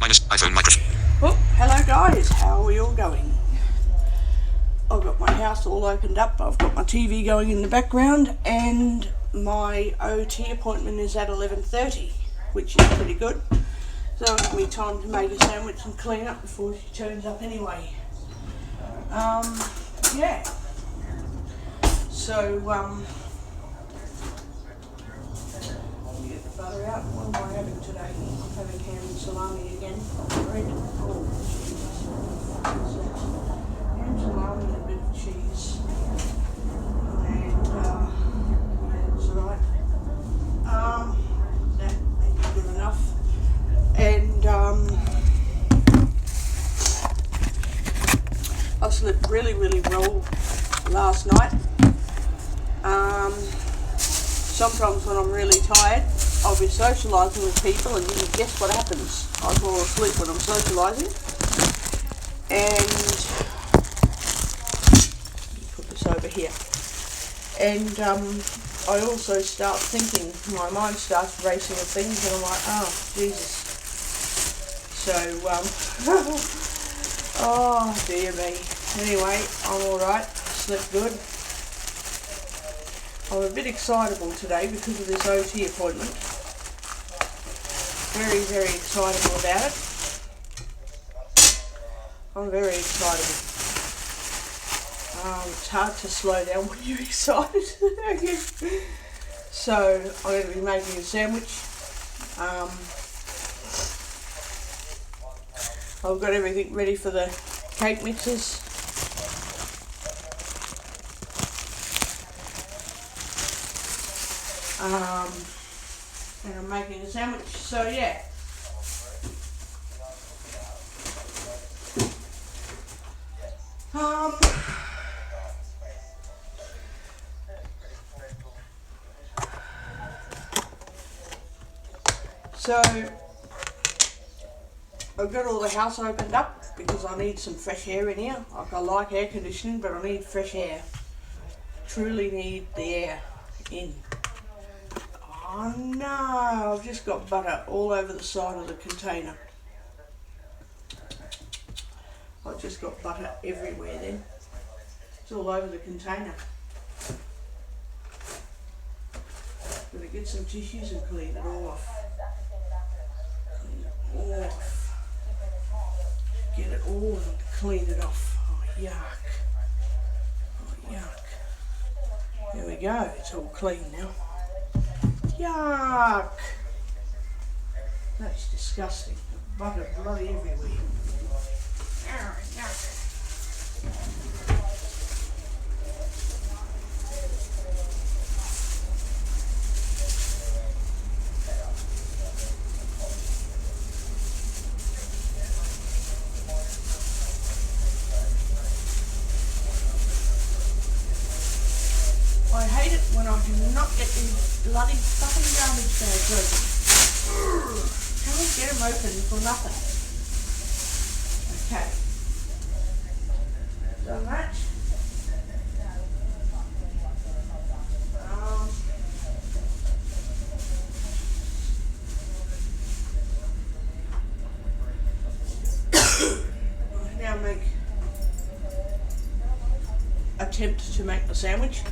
Minus iPhone microphone. Oh, hello guys, how are we all going? I've got my house all opened up, I've got my TV going in the background, and my OT appointment is at 11:30, which is pretty good. So it'll give me time to make a sandwich and clean up before she turns up anyway. Yeah. So, let me get the butter out. What am I having today? I'm having ham and salami again. Bread. Oh, Jesus. Ham, salami, and a bit of cheese. And, yeah, it's alright. That's good enough. And, I slept really, really well last night. Sometimes when I'm really tired, I'll be socialising with people, and you can guess what happens. I fall asleep when I'm socialising. And put this over here. And I also start thinking, my mind starts racing with things, and I'm like, oh, Jesus. So, oh, dear me. Anyway, I'm alright. Slept good. I'm a bit excitable today because of this OT appointment. Very, very excitable about it. I'm very excitable. It's hard to slow down when you're excited, I guess. So, I'm going to be making a sandwich. I've got everything ready for the cake mixes. And I'm making a sandwich, so yeah. So I've got all the house opened up because I need some fresh air in here. Like, I like air conditioning, but I need fresh air. Truly need the air in. Oh no, I've just got butter all over the side of the container. I've just got butter everywhere then. It's all over the container. Gonna get some tissues and clean it all off. Clean it off. Get it all and clean it off. Oh yuck. Oh yuck. There we go, it's all clean now. Yuck! That's disgusting. Butter bloody everywhere. Yuck. I hate it when I do not get these bloody fucking garbage bags open. Can't get them open for nothing. Okay. Done that. Now attempt to make the sandwich.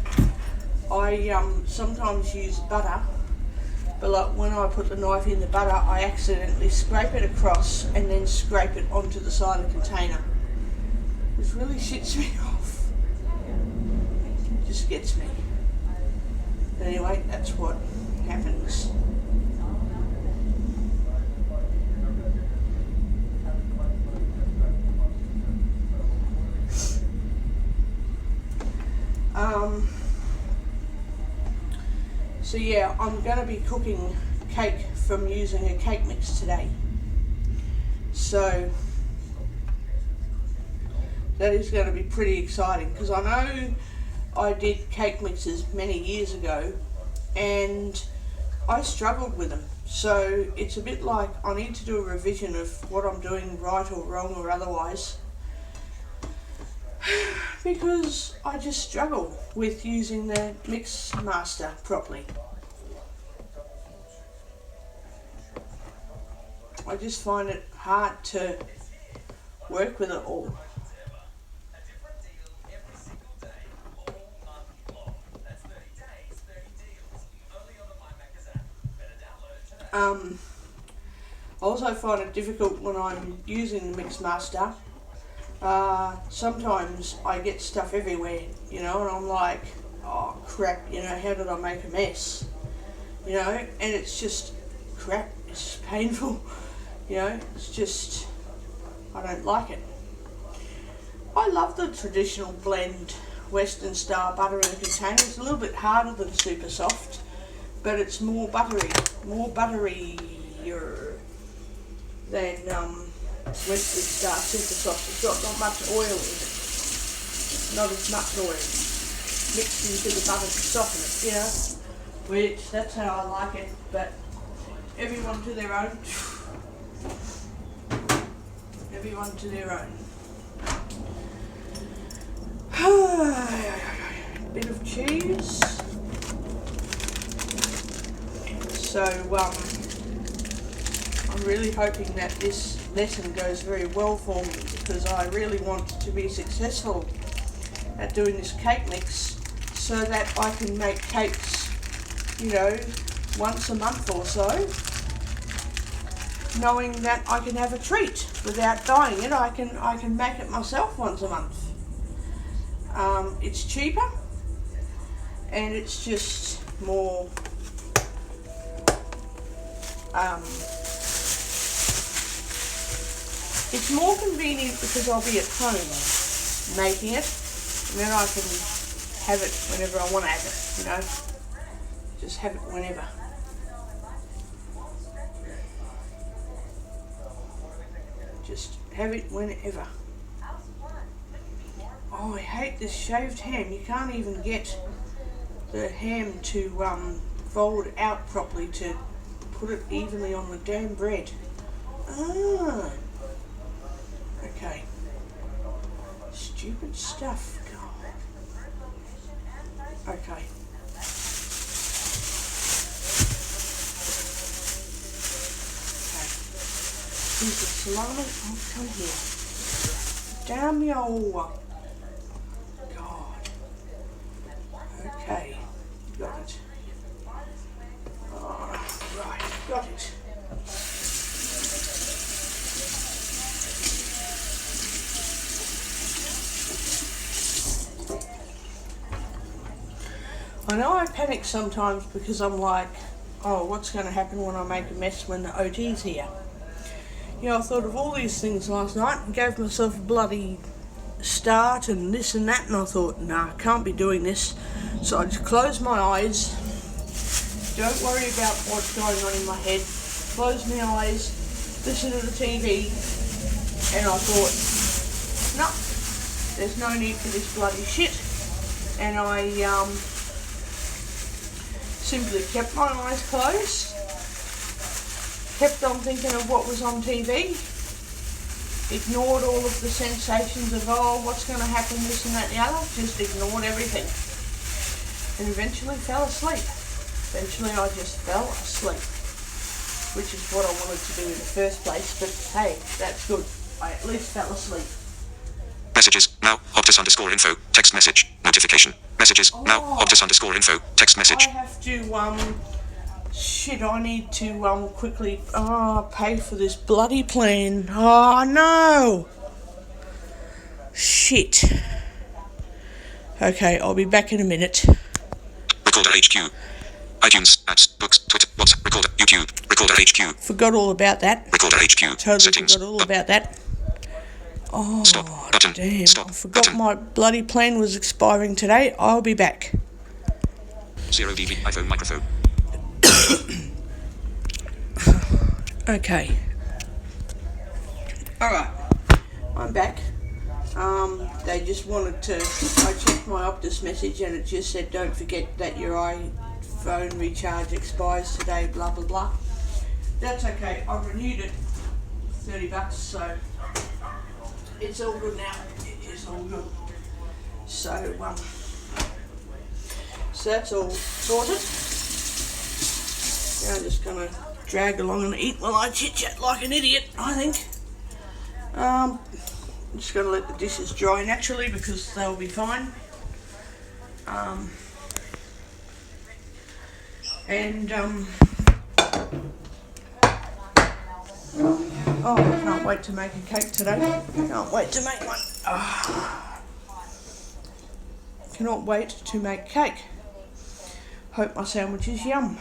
I sometimes use butter, but like when I put the knife in the butter, I accidentally scrape it across and then scrape it onto the side of the container, which really shits me off. It just gets me. But anyway, that's what happens. So yeah, I'm going to be cooking cake from using a cake mix today. So that is going to be pretty exciting, because I know I did cake mixes many years ago and I struggled with them. So it's a bit like I need to do a revision of what I'm doing right or wrong or otherwise, because I just struggle with using the Mix Master properly. I just find it hard to work with it all. I also find it difficult when I'm using the Mixmaster. Sometimes I get stuff everywhere, you know, and I'm like, oh crap, you know, how did I make a mess? You know, and it's just crap, it's just painful, you know, it's just, I don't like it. I love the traditional blend Western Star butter in a container. It's a little bit harder than Super Soft, but it's more butterier than Western Star Super Soft. It's got not much oil in it, not as much oil mixed into the butter to soften it, you know, which that's how I like it, but everyone to their own. Everyone to their own. Bit of cheese. So I'm really hoping that this lesson goes very well for me, because I really want to be successful at doing this cake mix so that I can make cakes, you know, once a month or so, knowing that I can have a treat without buying it. I can make it myself once a month. It's cheaper and it's just more it's more convenient because I'll be at home making it, and then I can have it whenever I want to have it, you know, just have it whenever. Just have it whenever. Oh, I hate this shaved ham. You can't even get the ham to fold out properly to put it evenly on the damn bread. Ah. Okay. Stupid stuff. God. Okay. Piece of salami. Oh, come here. Damn you. God. Okay. Got it. Right. Got it. I know I panic sometimes because I'm like, oh, what's going to happen when I make a mess when the OT's here? You know, I thought of all these things last night and gave myself a bloody start and this and that, and I thought, nah, I can't be doing this. So I just closed my eyes, don't worry about what's going on in my head, close my eyes, listen to the TV, and I thought, no, there's no need for this bloody shit. And I simply kept my eyes closed, kept on thinking of what was on TV, ignored all of the sensations of, oh, what's going to happen, this and that and the other, just ignored everything, and eventually fell asleep. Eventually I just fell asleep, which is what I wanted to do in the first place, but hey, that's good. I at least fell asleep. Messages, now, Optus_info, text message, notification, messages, now, Optus_info, text message. I have to, I need to, quickly, pay for this bloody plan. Oh, no! Shit. Okay, I'll be back in a minute. Recorder HQ. iTunes, ads, books, Twitter, WhatsApp, Recorder, YouTube, Recorder HQ. Forgot all about that. Recorder HQ. Totally Settings. forgot all about that. Oh, Stop button. damn. Stop I forgot button. my bloody plan was expiring today. I'll be back. 0dB iPhone microphone. Okay. Alright. I'm back. They just wanted to... I checked my Optus message and it just said, don't forget that your iPhone recharge expires today, blah, blah, blah. That's okay. I've renewed it. $30, so... It's all good now. It is all good. So that's all sorted. Now I'm just gonna drag along and eat while I chit chat like an idiot, I think. I'm just going to let the dishes dry naturally because they'll be fine. Oh, I can't wait to make a cake today. Can't wait to make one. Cannot wait to make cake. Hope my sandwich is yum.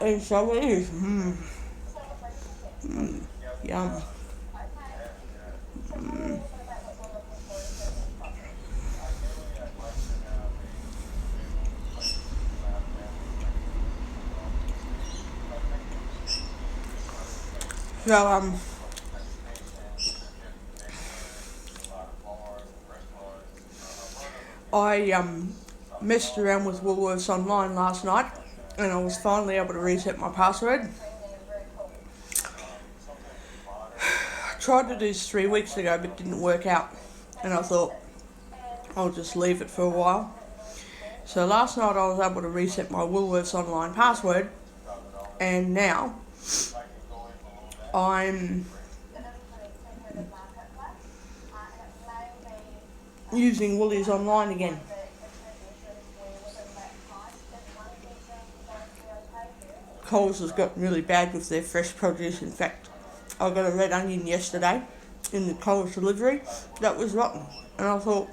And so it is. Yum. So, I messed around with Woolworths online last night and I was finally able to reset my password. I tried to do this 3 weeks ago but didn't work out, and I thought I'll just leave it for a while. So last night I was able to reset my Woolworths online password, and now I'm using Woolies online again. Coles has gotten really bad with their fresh produce. In fact, I got a red onion yesterday in the Coles delivery that was rotten, and I thought,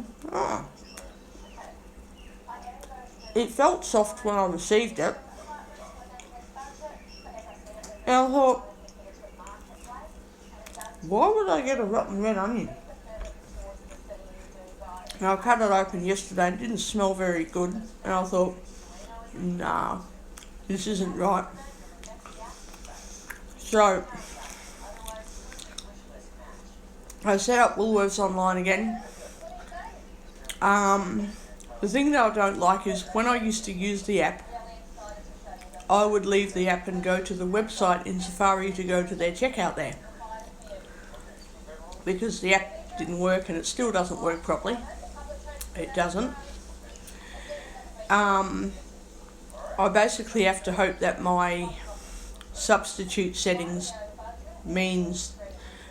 it felt soft when I received it, and I thought, why would I get a rotten red onion? And I cut it open yesterday and it didn't smell very good, and I thought, nah, this isn't right. So I set up Woolworths online again. The thing that I don't like is when I used to use the app, I would leave the app and go to the website in Safari to go to their checkout there, because the app didn't work, and it still doesn't work properly. It doesn't. I basically have to hope that my substitute settings means,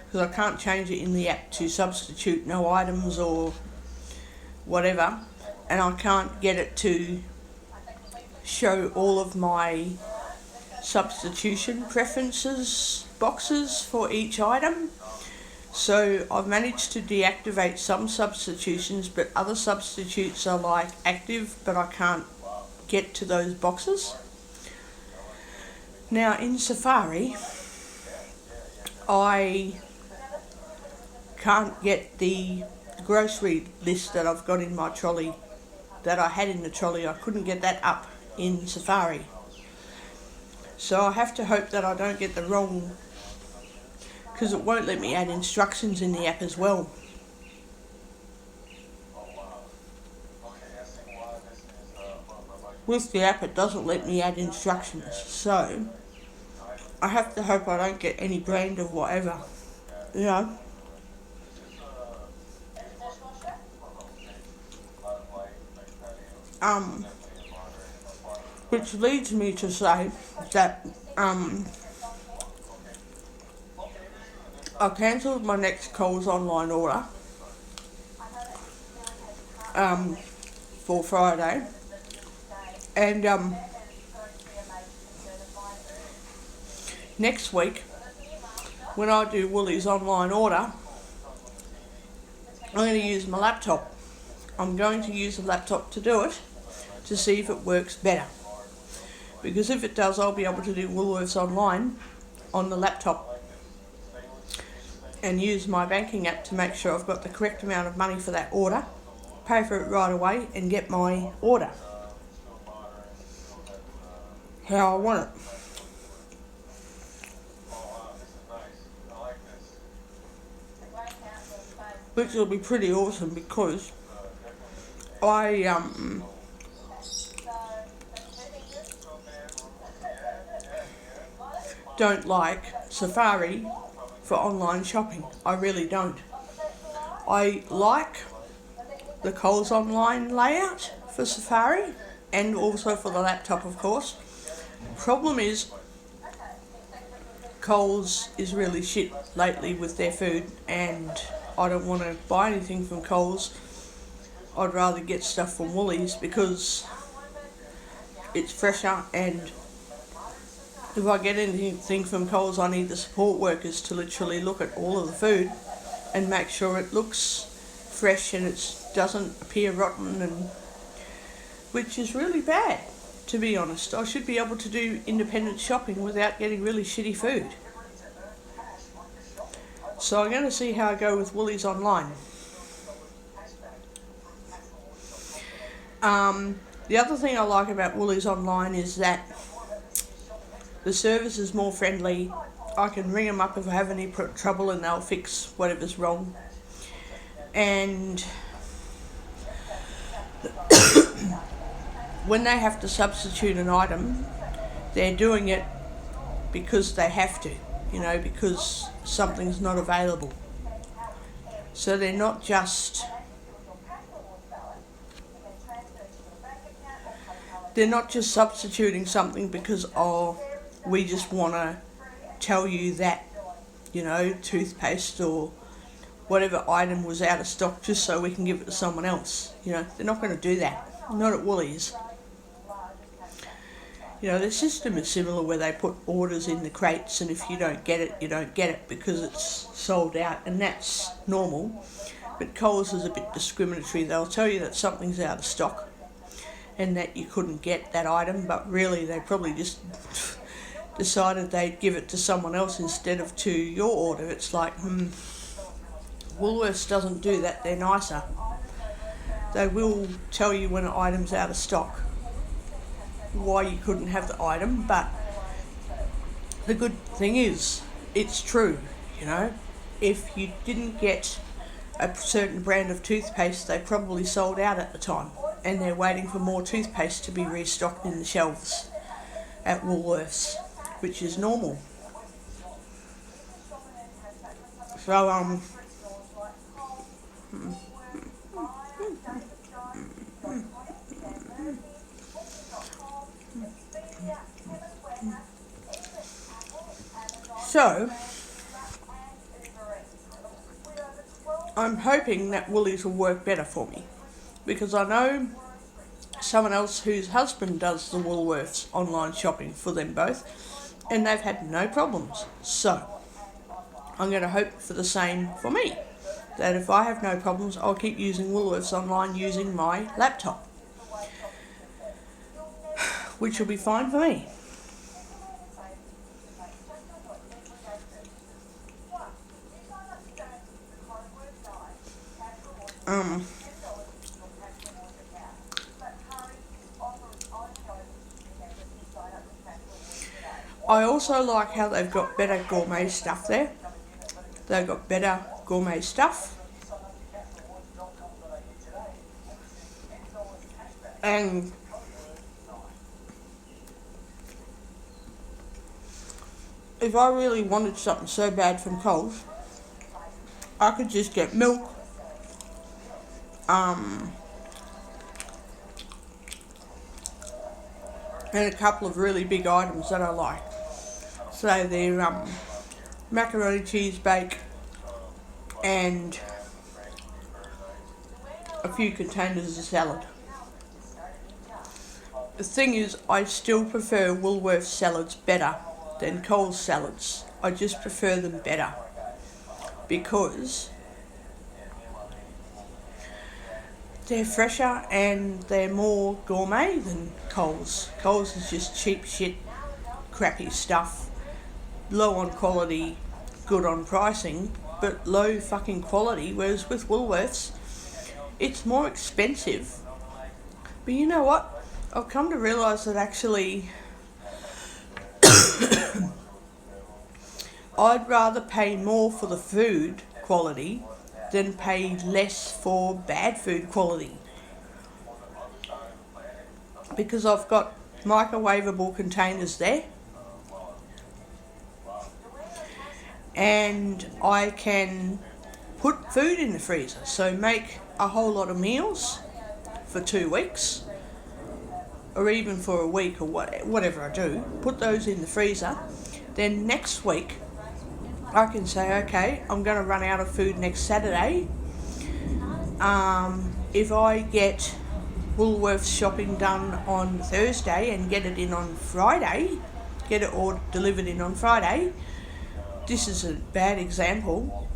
because I can't change it in the app to substitute no items or whatever, and I can't get it to show all of my substitution preferences boxes for each item. So I've managed to deactivate some substitutions, but other substitutes are like active, but I can't get to those boxes. Now in Safari, I can't get the grocery list that I've got in my trolley, that I had in the trolley. I couldn't get that up in Safari. So I have to hope that I don't get the wrong, because it won't let me add instructions in the app as well. With the app it doesn't let me add instructions, so I have to hope I don't get any brand of whatever, you know. Which leads me to say that I cancelled my next Coles online order for Friday, and next week when I do Woolies online order, I'm going to use my laptop. I'm going to use the laptop to do it, to see if it works better, because if it does, I'll be able to do Woolworths online on the laptop and use my banking app to make sure I've got the correct amount of money for that order, pay for it right away and get my order how I want it. Which will be pretty awesome, because I don't like Safari for online shopping. I really don't. I like the Coles online layout for Safari, and also for the laptop, of course. Problem is, Coles is really shit lately with their food, and I don't want to buy anything from Coles. I'd rather get stuff from Woolies because it's fresher, and if I get anything from Coles, I need the support workers to literally look at all of the food and make sure it looks fresh and it doesn't appear rotten, and which is really bad, to be honest. I should be able to do independent shopping without getting really shitty food. So I'm going to see how I go with Woolies online. The other thing I like about Woolies online is that the service is more friendly. I can ring them up if I have any trouble and they'll fix whatever's wrong. And when they have to substitute an item, they're doing it because they have to, because something's not available. So they're not just substituting something because, we just want to tell you that, toothpaste or whatever item was out of stock just so we can give it to someone else. They're not going to do that. Not at Woolies. Their system is similar where they put orders in the crates, and if you don't get it, you don't get it because it's sold out, and that's normal. But Coles is a bit discriminatory. They'll tell you that something's out of stock and that you couldn't get that item, but really they probably just decided they'd give it to someone else instead of to your order. It's like, Woolworths doesn't do that. They're nicer. They will tell you when an item's out of stock, why you couldn't have the item, but the good thing is, it's true, If you didn't get a certain brand of toothpaste, they probably sold out at the time, and they're waiting for more toothpaste to be restocked in the shelves at Woolworths, which is normal. So, I'm hoping that Woolies will work better for me, because I know someone else whose husband does the Woolworths online shopping for them both, and they've had no problems. So I'm going to hope for the same for me, that if I have no problems, I'll keep using Woolworths online using my laptop, which will be fine for me. I also like how they've got better gourmet stuff there. They've got better gourmet stuff. And if I really wanted something so bad from Coles, I could just get milk, and a couple of really big items that I like. So they're macaroni cheese bake and a few containers of salad. The thing is, I still prefer Woolworths salads better than Coles salads. I just prefer them better because they're fresher and they're more gourmet than Coles. Coles is just cheap shit, crappy stuff, low on quality, good on pricing, but low fucking quality, whereas with Woolworths, it's more expensive. But you know what? I've come to realise that actually I'd rather pay more for the food quality than pay less for bad food quality. Because I've got microwavable containers there, and I can put food in the freezer, so make a whole lot of meals for 2 weeks or even for a week or whatever I do, put those in the freezer. Then next week I can say, okay, I'm going to run out of food next Saturday. If I get Woolworths shopping done on Thursday and get it in on Friday, get it or delivered in on Friday, this is a bad example.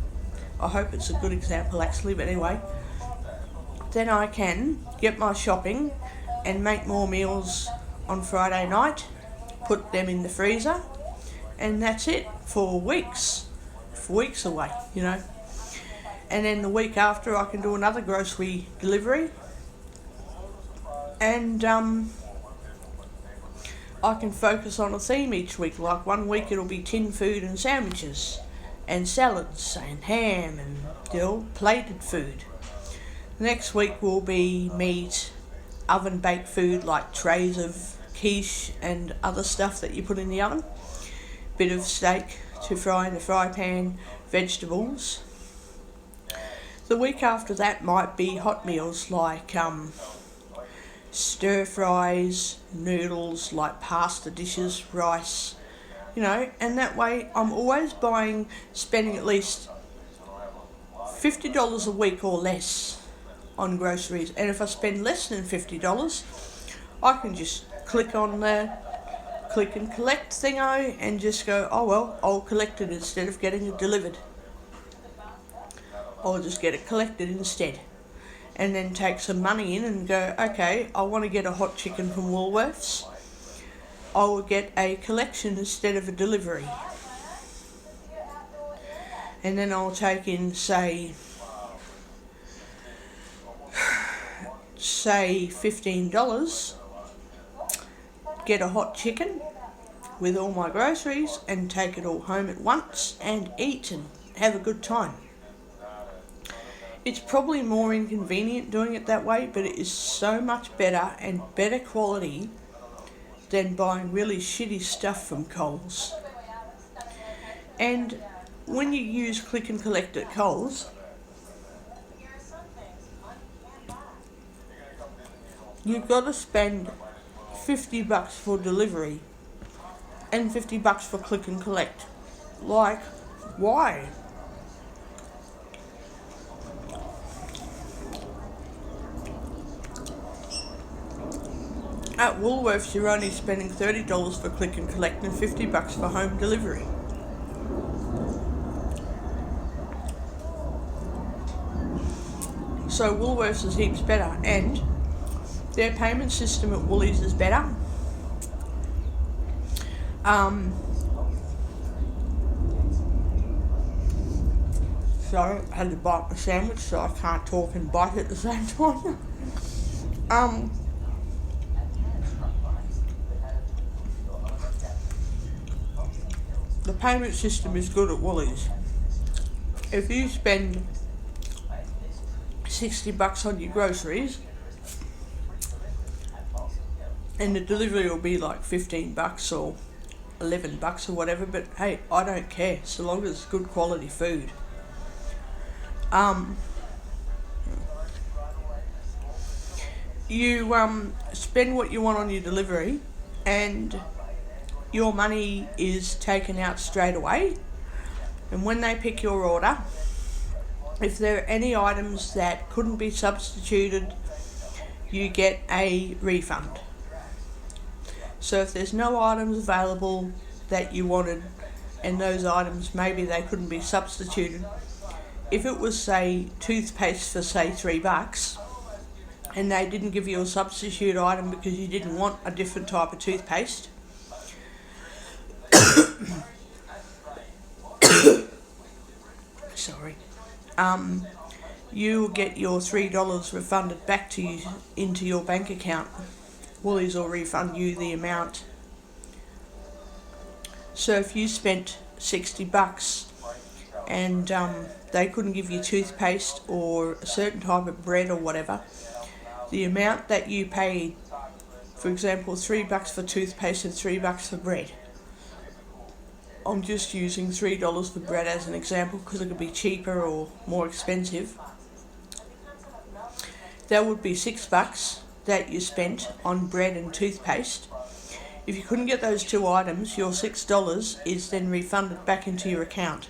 I hope it's a good example actually, but anyway, then I can get my shopping and make more meals on Friday night, put them in the freezer, and that's it for weeks away, you know. And then the week after I can do another grocery delivery, and I can focus on a theme each week. Like one week it'll be tin food and sandwiches and salads and ham and, you know, plated food. The next week will be meat, oven baked food like trays of quiche and other stuff that you put in the oven, bit of steak to fry in the fry pan, vegetables. The week after that might be hot meals like stir fries, noodles, like pasta dishes, rice, you know, and that way I'm always spending at least $50 a week or less on groceries. And if I spend less than $50, I can just click on the click and collect thingo and just go, oh well, I'll collect it instead of getting it delivered. I'll just get it collected instead. And then take some money in and go, okay, I want to get a hot chicken from Woolworths. I will get a collection instead of a delivery. And then I'll take in, say $15, get a hot chicken with all my groceries and take it all home at once and eat and have a good time. It's probably more inconvenient doing it that way, but it is so much better and better quality than buying really shitty stuff from Coles. And when you use click and collect at Coles, you've got to spend $50 for delivery and $50 for click and collect. Like, why? At Woolworths, you're only spending $30 for click and collect and $50 for home delivery. So Woolworths is heaps better, and their payment system at Woolies is better. Sorry, I had to bite my sandwich, so I can't talk and bite at the same time. The payment system is good at Woolies. If you spend $60 on your groceries, and the delivery will be like $15 or $11 or whatever, but hey, I don't care so long as it's good quality food. You spend what you want on your delivery, and your money is taken out straight away. And when they pick your order, if there are any items that couldn't be substituted, you get a refund. So if there's no items available that you wanted, and those items maybe they couldn't be substituted, if it was, say, toothpaste for, say, $3, and they didn't give you a substitute item because you didn't want a different type of toothpaste, sorry, you will get your $3 refunded back to you into your bank account. Woolies will refund you the amount. So if you spent $60 and they couldn't give you toothpaste or a certain type of bread or whatever, the amount that you paid, for example, $3 for toothpaste and $3 for bread. I'm just using $3 for bread as an example because it could be cheaper or more expensive. That would be $6. that you spent on bread and toothpaste, if you couldn't get those 2 items, your $6 is then refunded back into your account.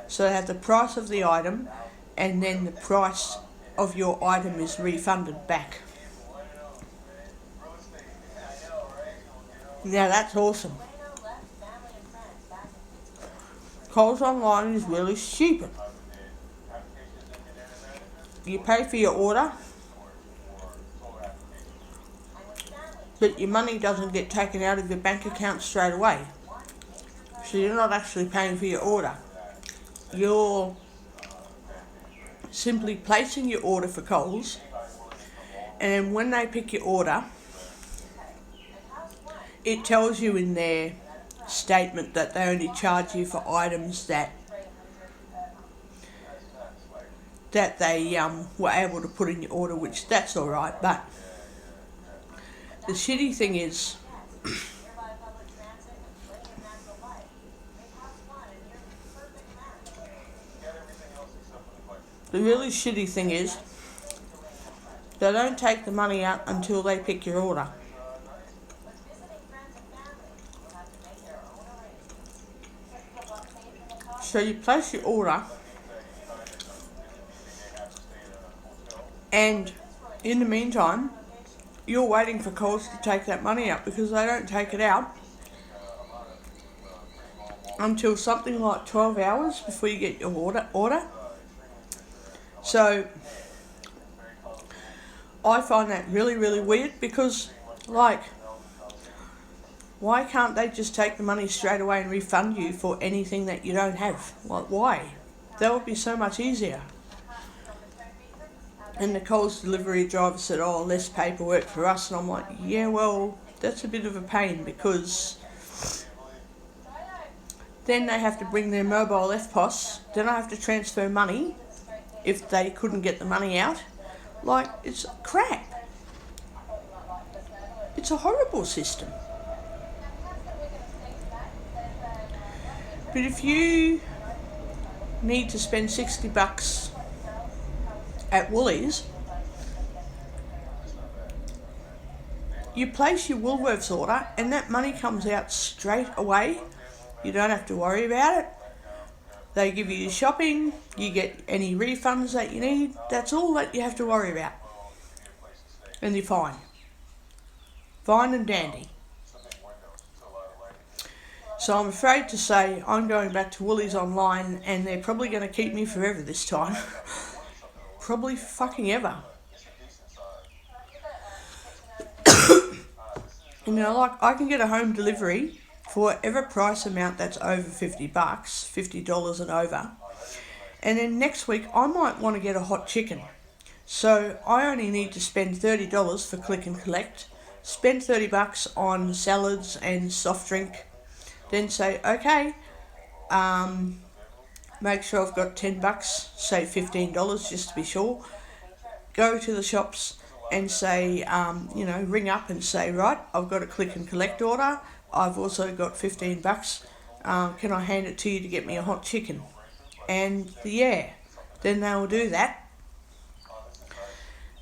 So they have the price of the item, and then the price of your item is refunded back. Now that's awesome. Coles Online is really stupid. You pay for your order, but your money doesn't get taken out of your bank account straight away. So you're not actually paying for your order. You're simply placing your order for Coles, and then when they pick your order, it tells you in their statement that they only charge you for items that they were able to put in your order, which that's alright, but the shitty thing is the really shitty thing is they don't take the money out until they pick your order. So you place your order, and in the meantime you're waiting for Coles to take that money out, because they don't take it out until something like 12 hours before you get your order. So I find that really, really weird, because like, why can't they just take the money straight away and refund you for anything that you don't have? Like, why? That would be so much easier. And the Coles delivery driver said, oh, less paperwork for us. And I'm like, yeah, well, that's a bit of a pain, because then they have to bring their mobile EFTPOS. Then I have to transfer money if they couldn't get the money out. Like, it's crap. It's a horrible system. But if you need to spend $60 at Woolies, you place your Woolworths order and that money comes out straight away. You don't have to worry about it. They give you your shopping, you get any refunds that you need. That's all that you have to worry about. And you're fine. Fine and dandy. So I'm afraid to say I'm going back to Woolies Online, and they're probably going to keep me forever this time. Probably fucking ever. You know, like, I can get a home delivery for whatever price amount that's over $50, $50 and over. And then next week I might want to get a hot chicken. So I only need to spend $30 for click and collect, spend $30 on salads and soft drink, then say, okay, make sure I've got $10, say $15 just to be sure. Go to the shops and say, ring up and say, right, I've got a click and collect order. I've also got $15. Can I hand it to you to get me a hot chicken? And yeah, then they'll do that.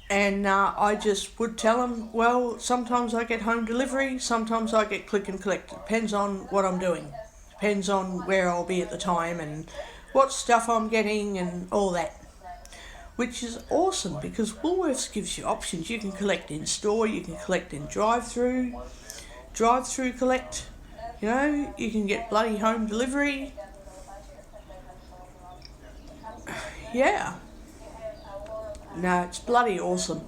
And I just would tell them, well, sometimes I get home delivery, sometimes I get click and collect. Depends on what I'm doing. Depends on where I'll be at the time and what stuff I'm getting and all that. Which is awesome, because Woolworths gives you options. You can collect in store, you can collect in drive-through collect. You know, you can get bloody home delivery. Yeah. No, it's bloody awesome.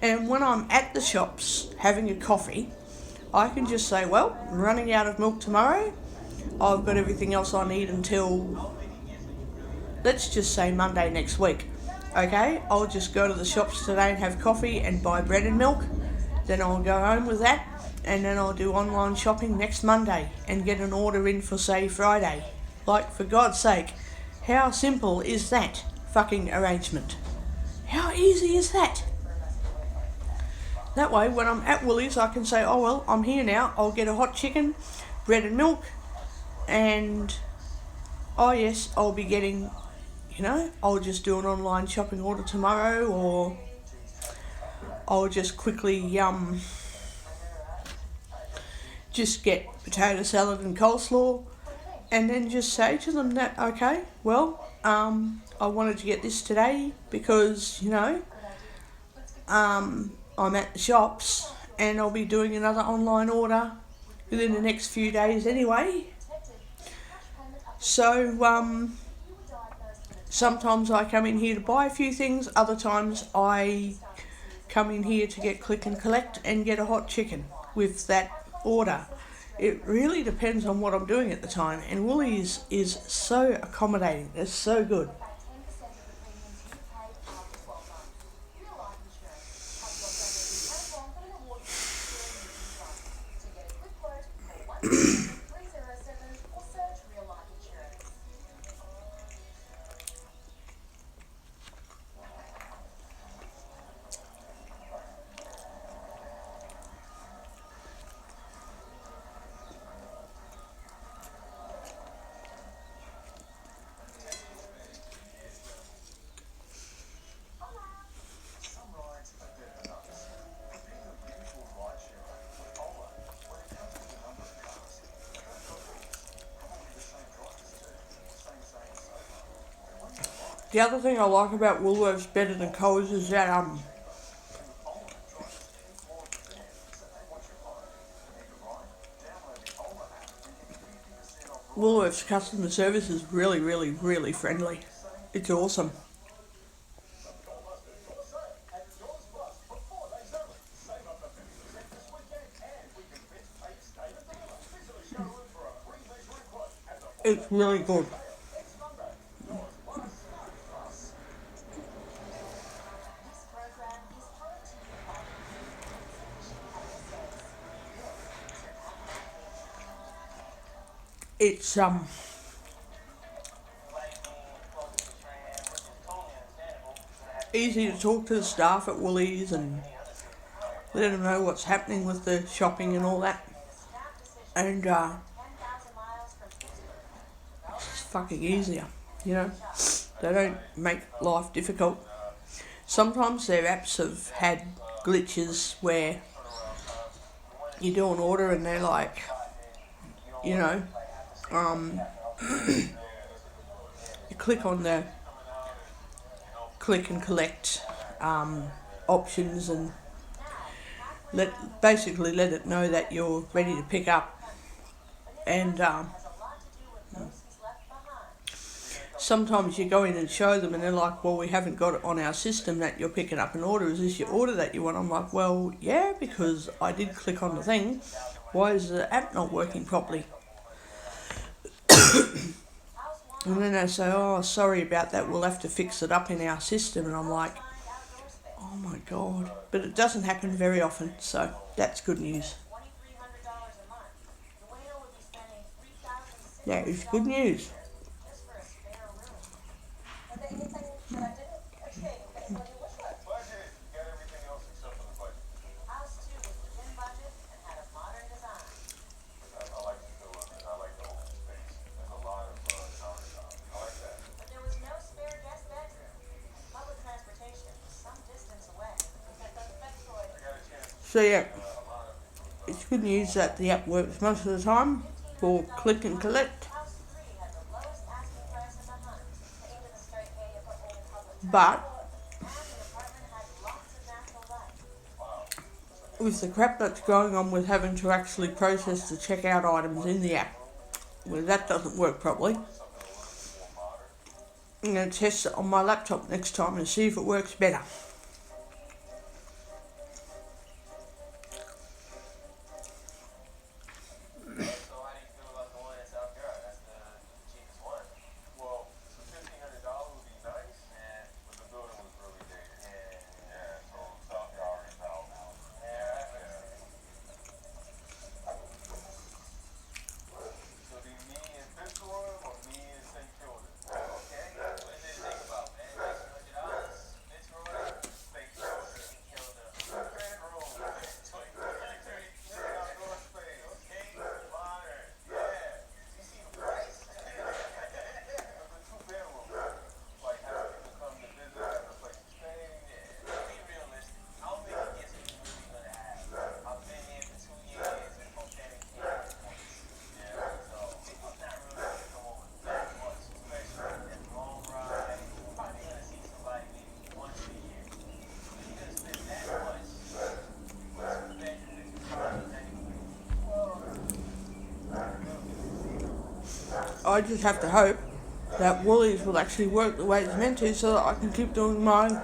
And when I'm at the shops having a coffee, I can just say, well, I'm running out of milk tomorrow. I've got everything else I need until, let's just say, Monday next week. Okay, I'll just go to the shops today and have coffee and buy bread and milk. Then I'll go home with that, and then I'll do online shopping next Monday and get an order in for, say, Friday. Like, for God's sake, how simple is that fucking arrangement? How easy is that? That way, when I'm at Woolies, I can say, oh well, I'm here now, I'll get a hot chicken, bread and milk, and oh yes, I'll be getting, I'll just do an online shopping order tomorrow, or I'll just quickly just get potato salad and coleslaw, and then just say to them that, okay, well, I wanted to get this today because, I'm at the shops and I'll be doing another online order within the next few days anyway. So sometimes I come in here to buy a few things, other times I come in here to get click and collect and get a hot chicken with that order. It really depends on what I'm doing at the time, and Woolies is so accommodating. It's so good. The other thing I like about Woolworths better than Coles is that Woolworths customer service is really, really, really friendly. It's awesome. It's really good. It's easy to talk to the staff at Woolies and let them know what's happening with the shopping and all that. And it's fucking easier, They don't make life difficult. Sometimes their apps have had glitches where you do an order and they're like, you click on the click and collect options and let it know that you're ready to pick up, and sometimes you go in and show them and they're like, well, we haven't got it on our system that you're picking up an order. Is this your order that you want? I'm like, well, yeah, because I did click on the thing. Why is the app not working properly? And then they say, oh, sorry about that, we'll have to fix it up in our system. And I'm like, oh my God. But it doesn't happen very often, so that's good news. Yeah, it's good news. So yeah, it's good news that the app works most of the time for click and collect. But with the crap that's going on with having to actually process the checkout items in the app, well, that doesn't work properly. I'm going to test it on my laptop next time and see if it works better. I just have to hope that Woolies will actually work the way it's meant to so that I can keep doing my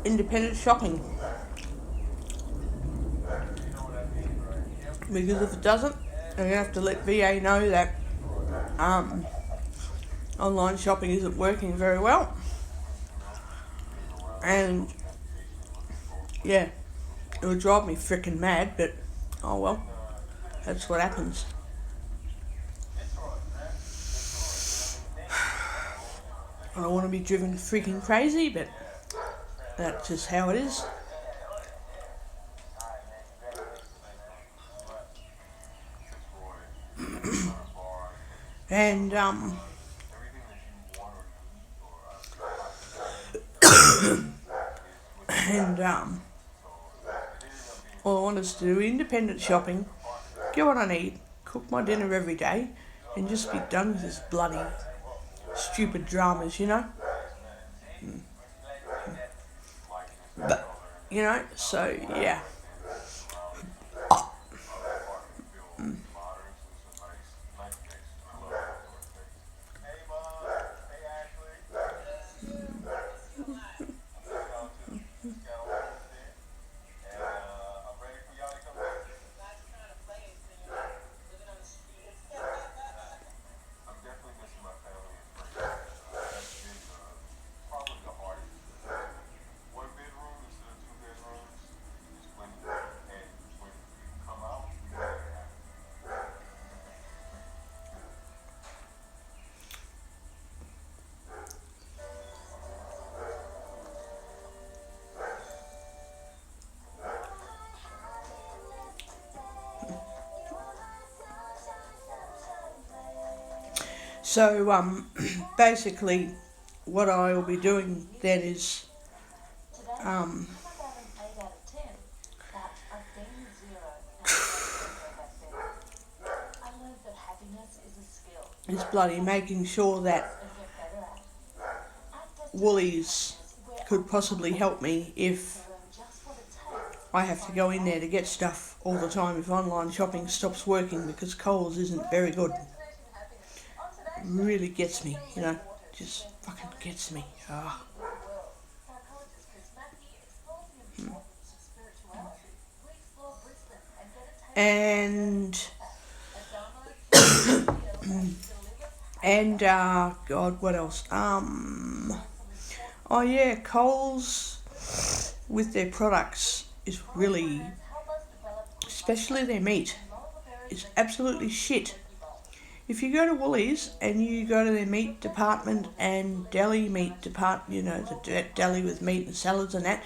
independent shopping. Because if it doesn't, I'm going to have to let VA know that online shopping isn't working very well. And yeah, it would drive me freaking mad, but oh well, that's what happens. I don't want to be driven freaking crazy, but that's just how it is. And all I want is to do independent shopping, get what I need, cook my dinner every day, and just be done with this bloody stupid dramas, you know? But, you know, so yeah. So basically what I will be doing then is is bloody making sure that Woolies could possibly help me if I have to go in there to get stuff all the time if online shopping stops working, because Coles isn't very good. It really gets me, you know, just fucking gets me. And God, what else? Oh yeah, Coles with their products is really, especially their meat, is absolutely shit. If you go to Woolies and you go to their meat department and deli meat department, you know, the deli with meat and salads and that,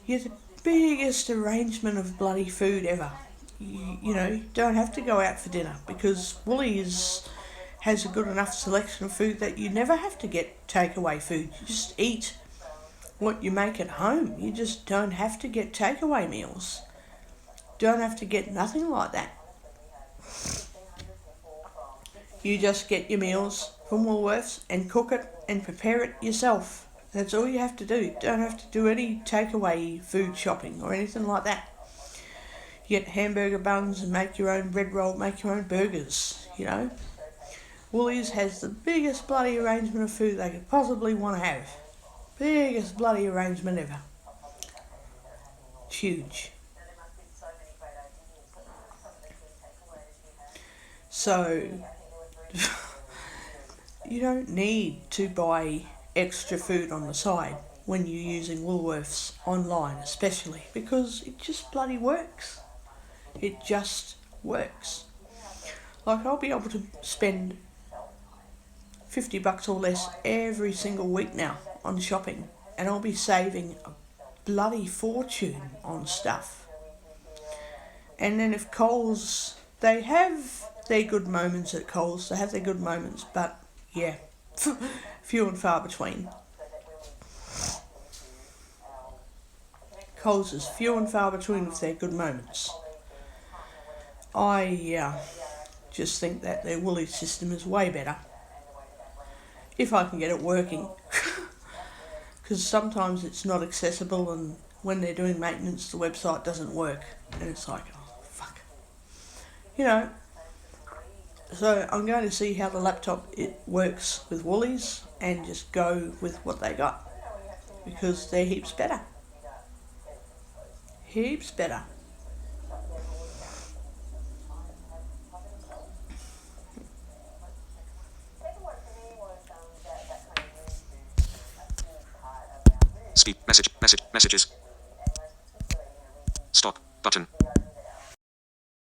you get the biggest arrangement of bloody food ever. You know, you don't have to go out for dinner because Woolies has a good enough selection of food that you never have to get takeaway food. You just eat what you make at home. You just don't have to get takeaway meals. Don't have to get nothing like that. You just get your meals from Woolworths and cook it and prepare it yourself. That's all you have to do. You don't have to do any takeaway food shopping or anything like that. You get hamburger buns and make your own bread roll, make your own burgers, you know. Woolies has the biggest bloody arrangement of food they could possibly want to have. Biggest bloody arrangement ever. It's huge. So, you don't need to buy extra food on the side when you're using Woolworths online, especially, because it just bloody works. It just works. Like, I'll be able to spend $50 or less every single week now on shopping, and I'll be saving a bloody fortune on stuff. And then if Coles, they have their good moments at Coles, they have their good moments, but yeah, few and far between. Coles is few and far between with their good moments. I just think that their Woolies system is way better, if I can get it working. Because sometimes it's not accessible, and when they're doing maintenance the website doesn't work, and it's like, oh fuck, you know. So I'm going to see how the laptop it works with Woolies and just go with what they got, because they're heaps better. Heaps better. Speak messages. Stop button.